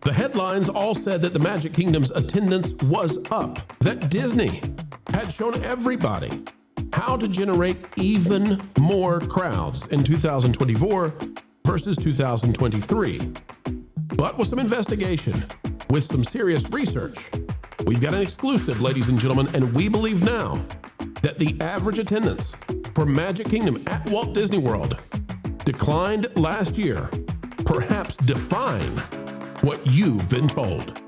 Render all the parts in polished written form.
The headlines all said that the Magic Kingdom's attendance was up, that Disney had shown everybody how to generate even more crowds in 2024 versus 2023. But with some investigation, with some serious research, we've got an exclusive, ladies and gentlemen, and we believe now that the average attendance for Magic Kingdom at Walt Disney World declined last year, perhaps defying what you've been told.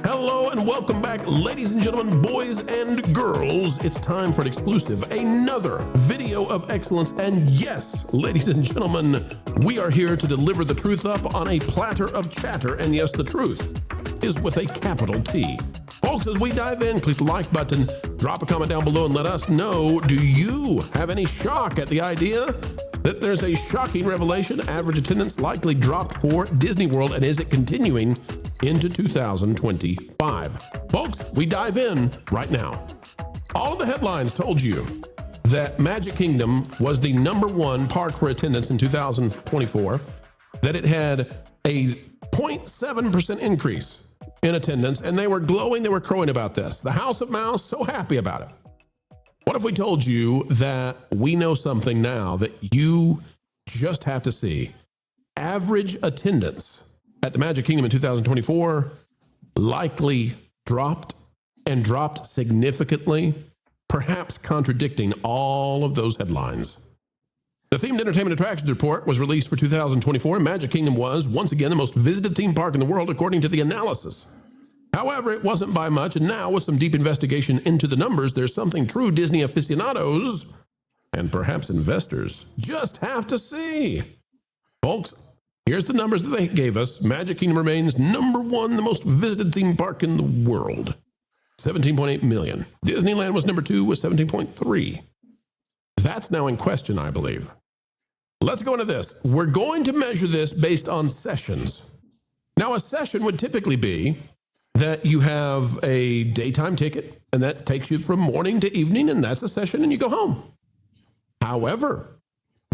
Hello and welcome back, ladies and gentlemen, boys and girls. It's time for an exclusive, another video of excellence. And yes, ladies and gentlemen, we are here to deliver the truth up on a platter of chatter. And yes, the truth is with a capital T. Folks, as we dive in, click the like button, drop a comment down below and let us know, do you have any shock at the idea that there's a shocking revelation? Average attendance likely dropped for Disney World, and is it continuing into 2025? Folks, we dive in right now. All of the headlines told you that Magic Kingdom was the #1 park for attendance in 2024, that it had a 0.7% increase in attendance, and they were glowing, they were crowing about this. The House of Mouse, so happy about it. What if we told you that we know something now that you just have to see? Average attendance at the Magic Kingdom in 2024 likely dropped, and dropped significantly, perhaps contradicting all of those headlines. The Themed Entertainment Attractions Report was released for 2024, and Magic Kingdom was, once again, the most visited theme park in the world, according to the analysis. However, it wasn't by much, and now with some deep investigation into the numbers, there's something true Disney aficionados and perhaps investors just have to see. Folks, here's the numbers that they gave us. Magic Kingdom remains #1, the most visited theme park in the world, 17.8 million. Disneyland was #2 with 17.3. That's now in question, I believe. Let's go into this. We're going to measure this based on sessions. Now, a session would typically be that you have a daytime ticket, and that takes you from morning to evening, and that's a session, and you go home. However,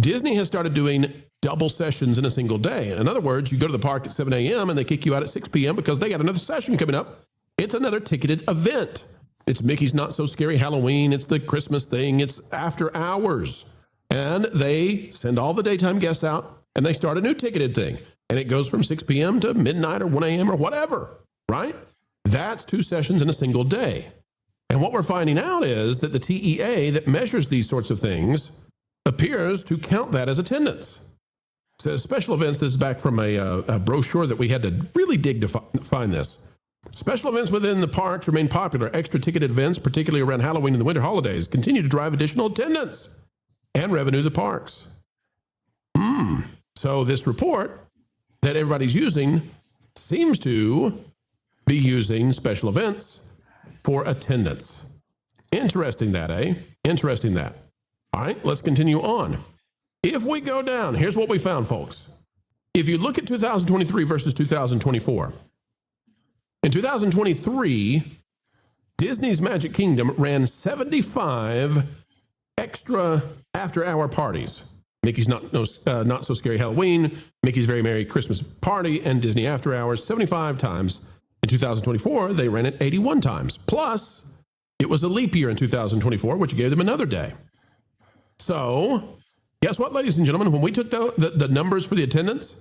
Disney has started doing double sessions in a single day. In other words, you go to the park at 7 a.m. and they kick you out at 6 p.m. because they got another session coming up. It's another ticketed event. It's Mickey's Not So Scary Halloween. It's the Christmas thing. It's after hours. And they send all the daytime guests out, and they start a new ticketed thing. And it goes from 6 p.m. to midnight or 1 a.m. or whatever, right? That's 2 sessions in a single day. And what we're finding out is that the TEA that measures these sorts of things appears to count that as attendance. It says special events. This is back from a brochure that we had to really dig to find this. Special events within the parks remain popular. Extra ticketed events, particularly around Halloween and the winter holidays, continue to drive additional attendance and revenue to the parks. So this report that everybody's using seems to be using special events for attendance. Interesting that, eh? Interesting that. All right, let's continue on. If we go down, here's what we found, folks. If you look at 2023 versus 2024, in 2023, Disney's Magic Kingdom ran 75 extra after-hour parties. Mickey's Not So Scary Halloween, Mickey's Very Merry Christmas Party, and Disney After Hours 75 times. In 2024, they ran it 81 times. Plus, it was a leap year in 2024, which gave them another day. So, guess what, ladies and gentlemen? When we took the numbers for the attendance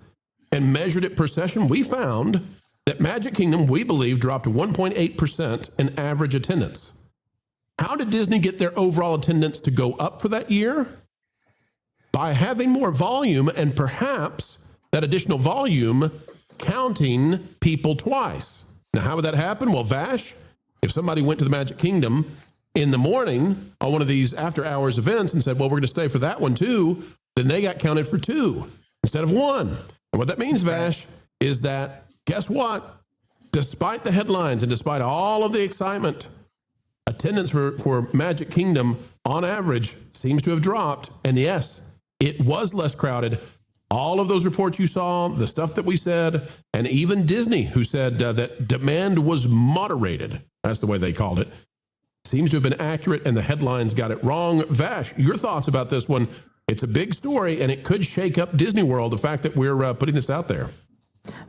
and measured it per session, we found that Magic Kingdom, we believe, dropped 1.8% in average attendance. How did Disney get their overall attendance to go up for that year? By having more volume, and perhaps that additional volume counting people twice. Now, how would that happen? Well, Vash, if somebody went to the Magic Kingdom in the morning on one of these after hours events and said, well, we're going to stay for that one too, then they got counted for 2 instead of 1. And what that means, Vash, is that, guess what? Despite the headlines and despite all of the excitement, attendance for Magic Kingdom on average seems to have dropped. And yes, it was less crowded. All of those reports you saw, the stuff that we said, and even Disney, who said that demand was moderated, that's the way they called it, seems to have been accurate, and the headlines got it wrong. Vash, your thoughts about this one? it's a big story, and it could shake up Disney World, the fact that we're putting this out there.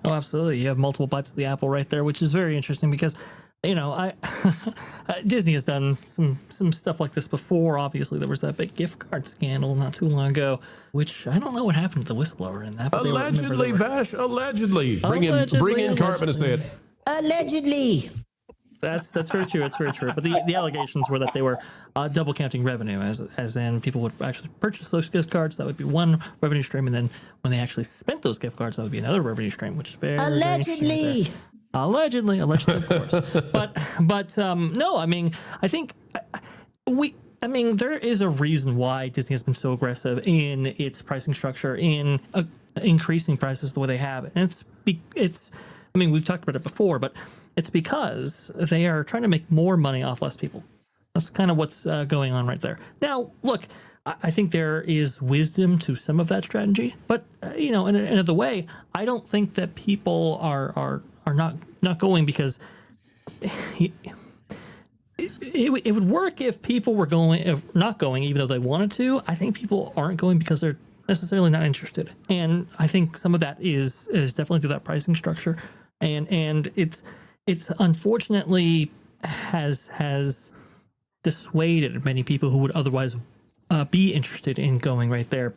Oh, absolutely. You have multiple bites of the apple right there, which is very interesting because, Disney has done some stuff like this before. Obviously, there was that big gift card scandal not too long ago, which I don't know what happened to the whistleblower in that. Allegedly, Vash, allegedly. Bring in Cartman to say it. Allegedly. That's very true. It's very true. But the allegations were that they were double counting revenue, as in people would actually purchase those gift cards. That would be one revenue stream, and then when they actually spent those gift cards, that would be another revenue stream, which is very Allegedly. Very allegedly, of course. but no, I mean, I think there is a reason why Disney has been so aggressive in its pricing structure, in increasing prices the way they have, and it's. I mean, we've talked about it before, but it's because they are trying to make more money off less people. That's kind of what's going on right there. Now, look, I think there is wisdom to some of that strategy, but in another way, I don't think that people are not going because it would work if people were not going, even though they wanted to. I think people aren't going because they're necessarily not interested, and I think some of that is definitely through that pricing structure, and it's unfortunately has dissuaded many people who would otherwise be interested in going right there.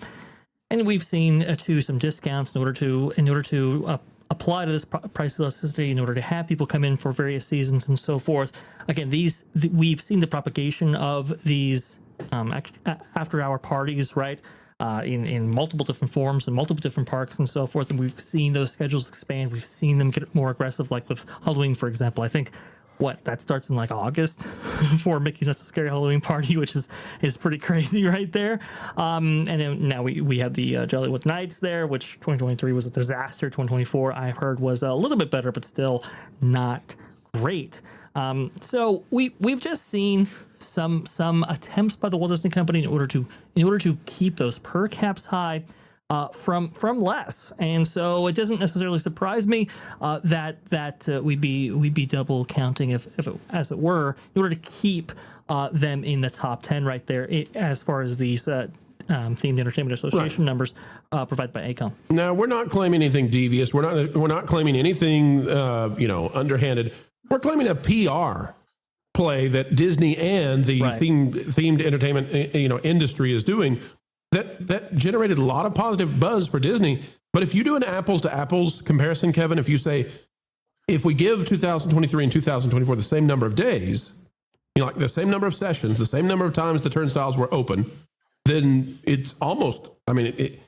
And we've seen to some discounts in order to apply to this price elasticity, in order to have people come in for various seasons and so forth. Again, we've seen the propagation of these after-hour parties, right? In multiple different forms and multiple different parks and so forth. And we've seen those schedules expand. We've seen them get more aggressive, like with Halloween, for example. I think that starts in like August for Mickey's Not So Scary Halloween Party, which is pretty crazy right there. And then now we have the Jollywood Nights there, which 2023 was a disaster. 2024 I heard was a little bit better, but still not great. So we've just seen some attempts by the Walt Disney Company in order to keep those per caps high from less, and so it doesn't necessarily surprise me that we'd be double counting if as it were, in order to keep them in the top 10 right there as far as these Themed Entertainment Association numbers provided by ACOM. Now, we're not claiming anything devious. We're not claiming anything underhanded. We're claiming a PR play that Disney and the themed entertainment industry is doing that generated a lot of positive buzz for Disney. But if you do an apples to apples comparison, Kevin, if you say, if we give 2023 and 2024 the same number of days, like the same number of sessions, the same number of times the turnstiles were open, then it's almost, it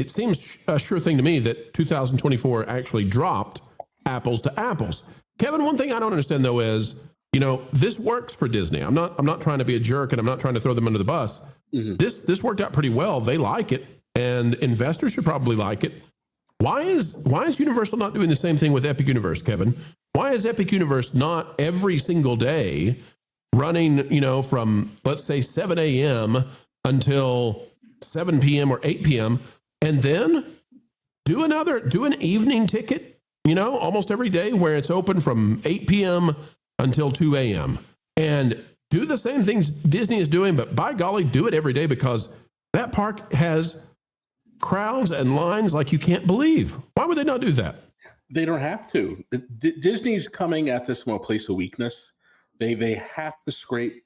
seems a sure thing to me that 2024 actually dropped apples to apples. Kevin, one thing I don't understand though is, this works for Disney. I'm not trying to be a jerk, and I'm not trying to throw them under the bus. Mm-hmm. This worked out pretty well. They like it, and investors should probably like it. Why is Universal not doing the same thing with Epic Universe, Kevin? Why is Epic Universe not every single day running, from let's say 7 a.m. until 7 p.m. or 8 p.m. and then do an evening ticket, almost every day where it's open from 8 p.m. until 2 a.m. and do the same things Disney is doing, but by golly, do it every day, because that park has crowds and lines like you can't believe. Why would they not do that? They don't have to. Disney's coming at this from a place of weakness. They have to scrape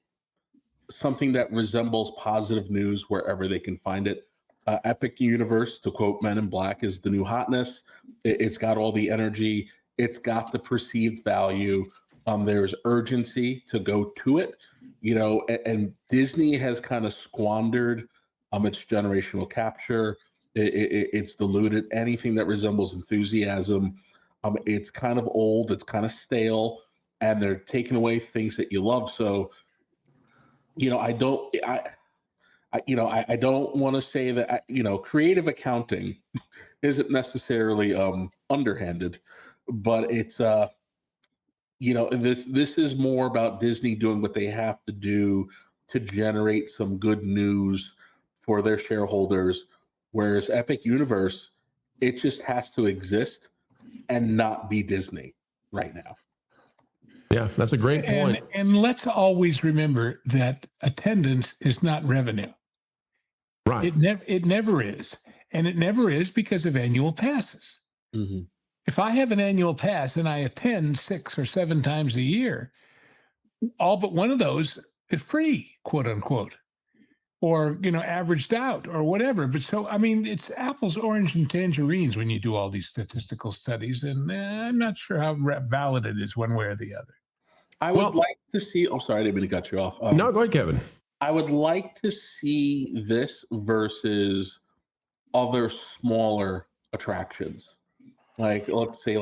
something that resembles positive news wherever they can find it. Epic Universe, to quote Men in Black, is the new hotness. It's got all the energy. It's got the perceived value. There's urgency to go to it, and Disney has kind of squandered its generational capture. It's diluted anything that resembles enthusiasm. It's kind of old. It's kind of stale, and they're taking away things that you love. So, I don't want to say that, creative accounting isn't necessarily underhanded, but it's this is more about Disney doing what they have to do to generate some good news for their shareholders, whereas Epic Universe, it just has to exist and not be Disney right now. Yeah, that's a great point. And let's always remember that attendance is not revenue. Right. It never is. And it never is because of annual passes. Mm-hmm. If I have an annual pass and I attend 6 or 7 times a year, all but one of those is free, quote unquote, or, averaged out or whatever. But so, I mean, it's apples, orange, and tangerines when you do all these statistical studies. And I'm not sure how valid it is one way or the other. I would like to see. Oh, sorry, I didn't mean to cut you off. No, go ahead, Kevin. I would like to see this versus other smaller attractions. Like, let's say,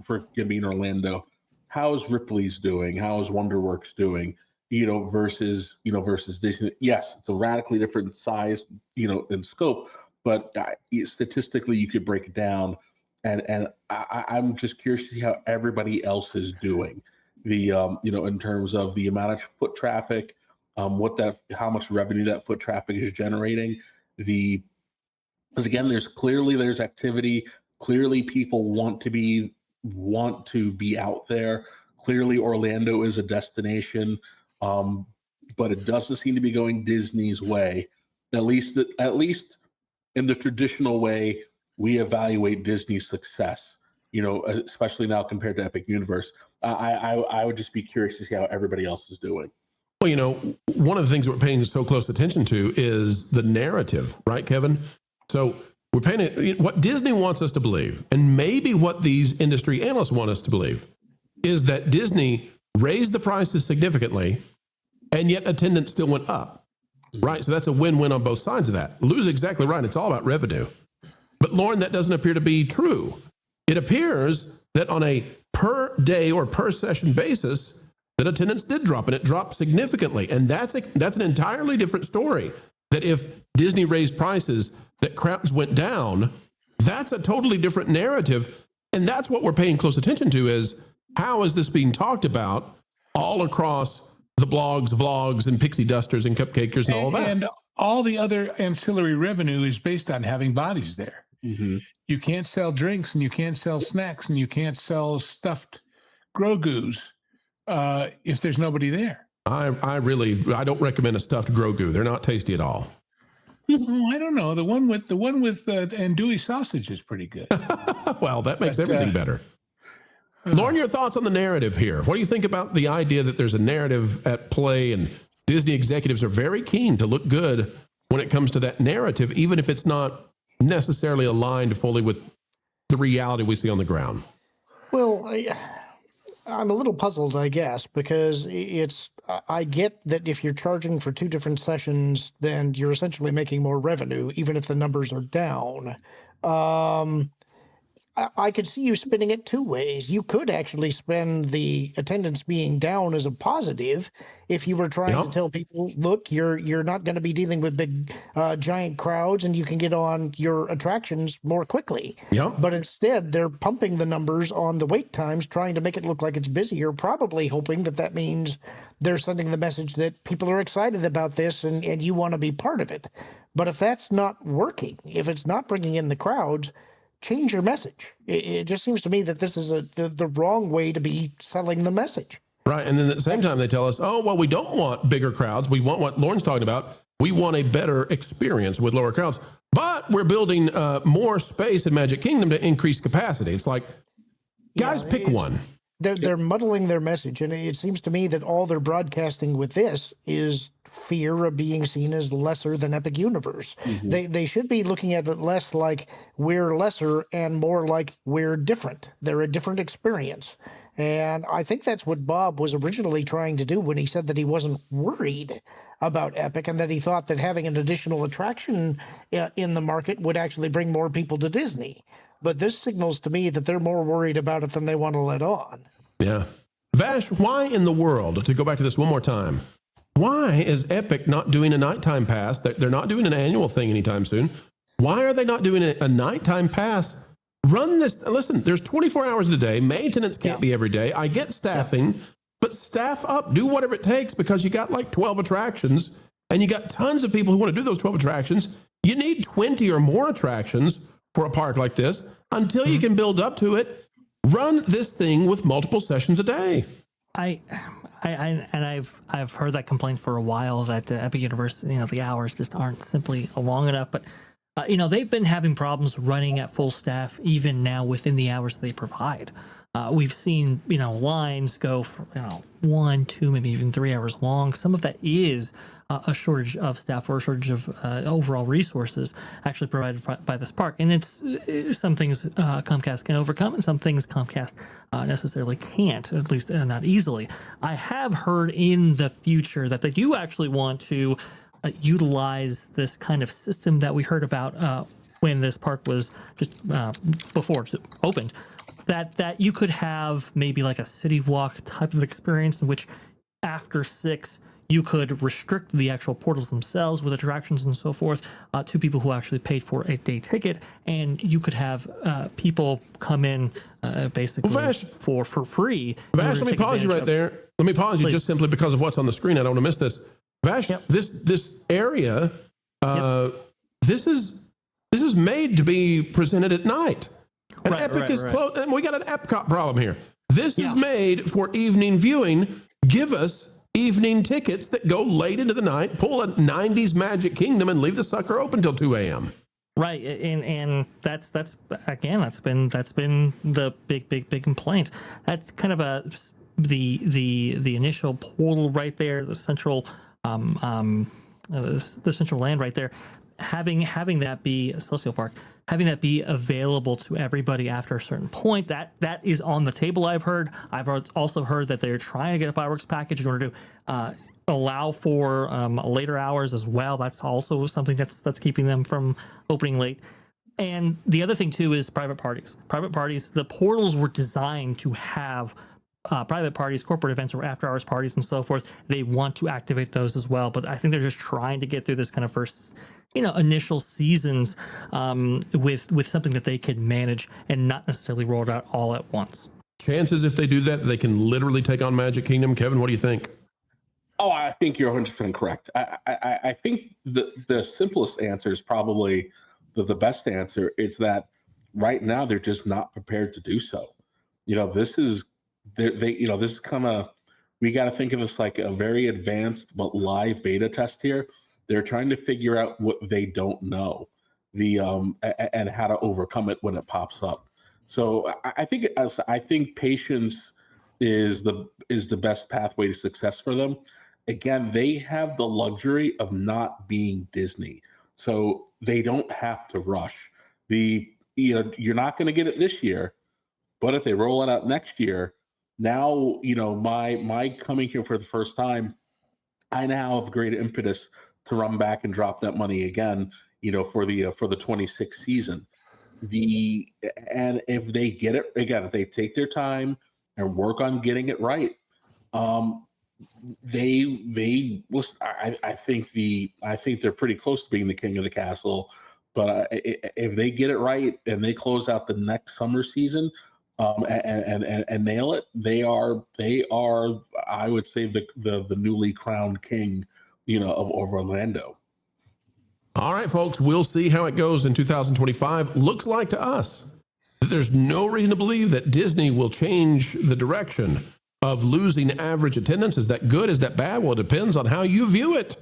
for me in Orlando, how is Ripley's doing? How is Wonderworks doing? Versus Disney. Yes, it's a radically different size, in scope, but statistically, you could break it down. And I'm just curious to see how everybody else is doing. In terms of the amount of foot traffic, how much revenue that foot traffic is generating. Because again, there's activity. Clearly, people want to be out there. Clearly, Orlando is a destination, but it doesn't seem to be going Disney's way. At least in the traditional way we evaluate Disney's success. Especially now compared to Epic Universe. I would just be curious to see how everybody else is doing. Well, one of the things we're paying so close attention to is the narrative, right, Kevin? So we're paying what Disney wants us to believe, and maybe what these industry analysts want us to believe, is that Disney raised the prices significantly, and yet attendance still went up, right? So that's a win-win on both sides of that. Lou's exactly right. It's all about revenue. But Lauren, that doesn't appear to be true. It appears that on a per day or per session basis, that attendance did drop, and it dropped significantly. And that's an entirely different story. That if Disney raised prices, that crowds went down, that's a totally different narrative. And that's what we're paying close attention to, is how is this being talked about all across the blogs, vlogs, and pixie dusters and cupcakers and all that. And all the other ancillary revenue is based on having bodies there. Mm-hmm. You can't sell drinks, and you can't sell snacks, and you can't sell stuffed Grogu's if there's nobody there. I don't recommend a stuffed Grogu. They're not tasty at all. Oh, I don't know. The one with andouille sausage is pretty good. Well, that makes everything better. Lauren, your thoughts on the narrative here? What do you think about the idea that there's a narrative at play, and Disney executives are very keen to look good when it comes to that narrative, even if it's not necessarily aligned fully with the reality we see on the ground? Well, I'm a little puzzled, I guess, because I get that if you're charging for 2 different sessions, then you're essentially making more revenue, even if the numbers are down. I could see you spinning it 2 ways. You could actually spin the attendance being down as a positive if you were trying to tell people, look, you're not going to be dealing with big giant crowds, and you can get on your attractions more quickly. Yep. But instead, they're pumping the numbers on the wait times, trying to make it look like it's busier, probably hoping that means they're sending the message that people are excited about this and you want to be part of it. But if that's not working, if it's not bringing in the crowds, change your message. It just seems to me that this is the wrong way to be selling the message. Right. And then at the same time, they tell us, oh, well, we don't want bigger crowds. We want what Lauren's talking about. We want a better experience with lower crowds. But we're building more space in Magic Kingdom to increase capacity. It's like, guys, pick one. They're muddling their message. And it seems to me that all they're broadcasting with this is fear of being seen as lesser than Epic Universe. Mm-hmm. They should be looking at it less like we're lesser and more like we're different. They're a different experience. And I think that's what Bob was originally trying to do when he said that he wasn't worried about Epic, and that he thought that having an additional attraction in the market would actually bring more people to Disney. But this signals to me that they're more worried about it than they want to let on. Yeah. Vash, why in the world, to go back to this one more time, why is Epic not doing a nighttime pass? They're not doing an annual thing anytime soon. Why are they not doing a nighttime pass? Run this. Listen, there's 24 hours in a day. Maintenance can't be every day. I get staffing, but staff up. Do whatever it takes, because you got like 12 attractions and you got tons of people who want to do those 12 attractions. You need 20 or more attractions for a park like this until you can build up to it. Run this thing with multiple sessions a day. I I've heard that complaint for a while that Epic Universe, the hours just aren't simply long enough. But they've been having problems running at full staff even now within the hours that they provide. We've seen lines go for 1, 2, maybe even 3 hours long. Some of that is a shortage of staff or a shortage of overall resources actually provided by this park. And it's some things Comcast can overcome and some things Comcast necessarily can't, at least not easily. I have heard in the future that they do actually want to utilize this kind of system that we heard about when this park was just before it opened, that you could have maybe like a city walk type of experience in which after 6 you could restrict the actual portals themselves with attractions and so forth to people who actually paid for a day ticket, and you could have people come in basically for free. Vash, let me pause you right there. Let me pause you just simply because of what's on the screen. I don't want to miss this. Vash, this area, this is made to be presented at night. And Epic is closed, and we got an Epcot problem here. This is made for evening viewing. Give us evening tickets that go late into the night, pull a 90s Magic Kingdom and leave the sucker open till 2 a.m. Right, and that's been the big complaint. That's kind of the initial portal right there, the central the central land right there. Having that be a Celestial Park, having that be available to everybody after a certain point, that is on the table. I've also heard that they're trying to get a fireworks package in order to allow for later hours as well. That's also something that's keeping them from opening late. And the other thing too is private parties. The portals were designed to have private parties, corporate events, or after hours parties and so forth. They want to activate those as well, but I think they're just trying to get through this kind of first initial seasons with something that they can manage and not necessarily roll it out all at once. Chances if they do that, they can literally take on Magic Kingdom. Kevin, what do you think? Oh, I think you're 100% correct. I think the simplest answer is probably the best answer. It's that right now they're just not prepared to do so. This is this is kind of, we got to think of this like a very advanced but live beta test here. They're trying to figure out what they don't know, and how to overcome it when it pops up. So I think patience is the best pathway to success for them. Again, they have the luxury of not being Disney, so they don't have to rush. You're not going to get it this year, but if they roll it out next year, now my coming here for the first time, I now have great impetus to run back and drop that money again, for the 26 season. And if they get it again, if they take their time and work on getting it right, I think they're pretty close to being the king of the castle. But if they get it right and they close out the next summer season, and nail it, they are I would say the newly crowned king of Orlando. All right, folks, we'll see how it goes in 2025. Looks like to us that there's no reason to believe that Disney will change the direction of losing average attendance. Is that good? Is that bad? Well, it depends on how you view it.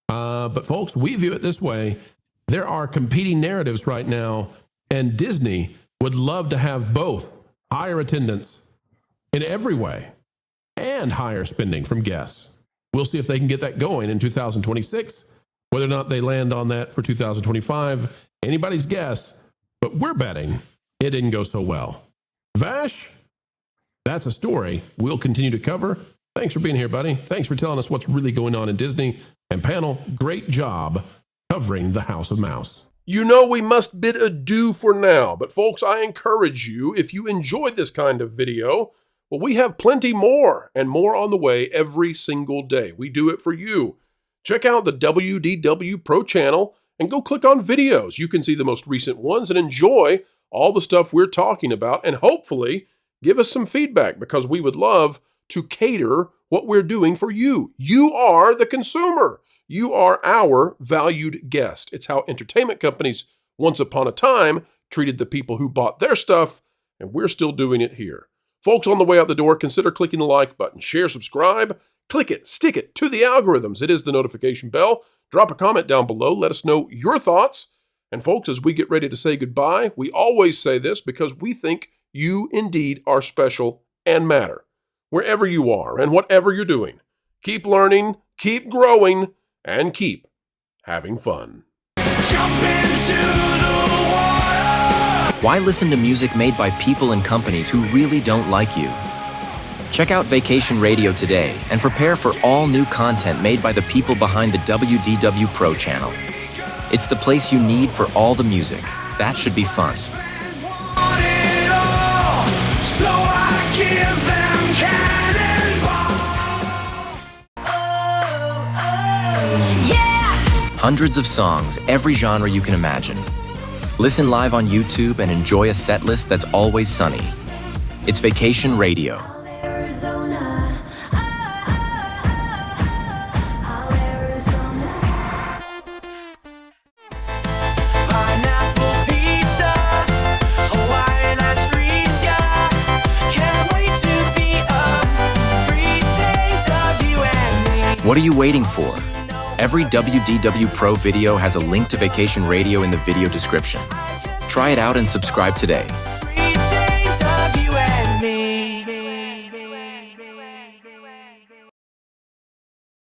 But folks, we view it this way. There are competing narratives right now, and Disney would love to have both higher attendance in every way and higher spending from guests. We'll see if they can get that going in 2026. Whether or not they land on that for 2025, anybody's guess, but we're betting it didn't go so well. Vash, that's a story we'll continue to cover. Thanks for being here, buddy. Thanks for telling us what's really going on in Disney. And panel, great job covering the House of Mouse. We must bid adieu for now, but folks, I encourage you, if you enjoyed this kind of video, well, we have plenty more and more on the way every single day. We do it for you. Check out the WDW Pro channel and go click on videos. You can see the most recent ones and enjoy all the stuff we're talking about, and hopefully give us some feedback, because we would love to cater what we're doing for you. You are the consumer. You are our valued guest. It's how entertainment companies once upon a time treated the people who bought their stuff, and we're still doing it here. Folks, on the way out the door, consider clicking the like button, share, subscribe, Click it, stick it to the algorithms. It is the notification bell. Drop a comment down below. Let us know your thoughts. And folks, as we get ready to say goodbye, we always say this because we think you indeed are special and matter. Wherever you are and whatever you're doing, keep learning, keep growing, and keep having fun. Jump into the water. Why listen to music made by people and companies who really don't like you? Check out Vacation Radio today and prepare for all new content made by the people behind the WDW Pro channel. It's the place you need for all the music. That should be fun. Want it all, so I give them cannonball. Yeah! Hundreds of songs, every genre you can imagine. Listen live on YouTube and enjoy a set list that's always sunny. It's Vacation Radio. Arizona. Pineapple pizza, Hawaiian ice freeze, yeah. Can't wait to be up. 3 days of you and me. What are you waiting for? Every WDW Pro video has a link to Vacation Radio in the video description. Try it out and subscribe today.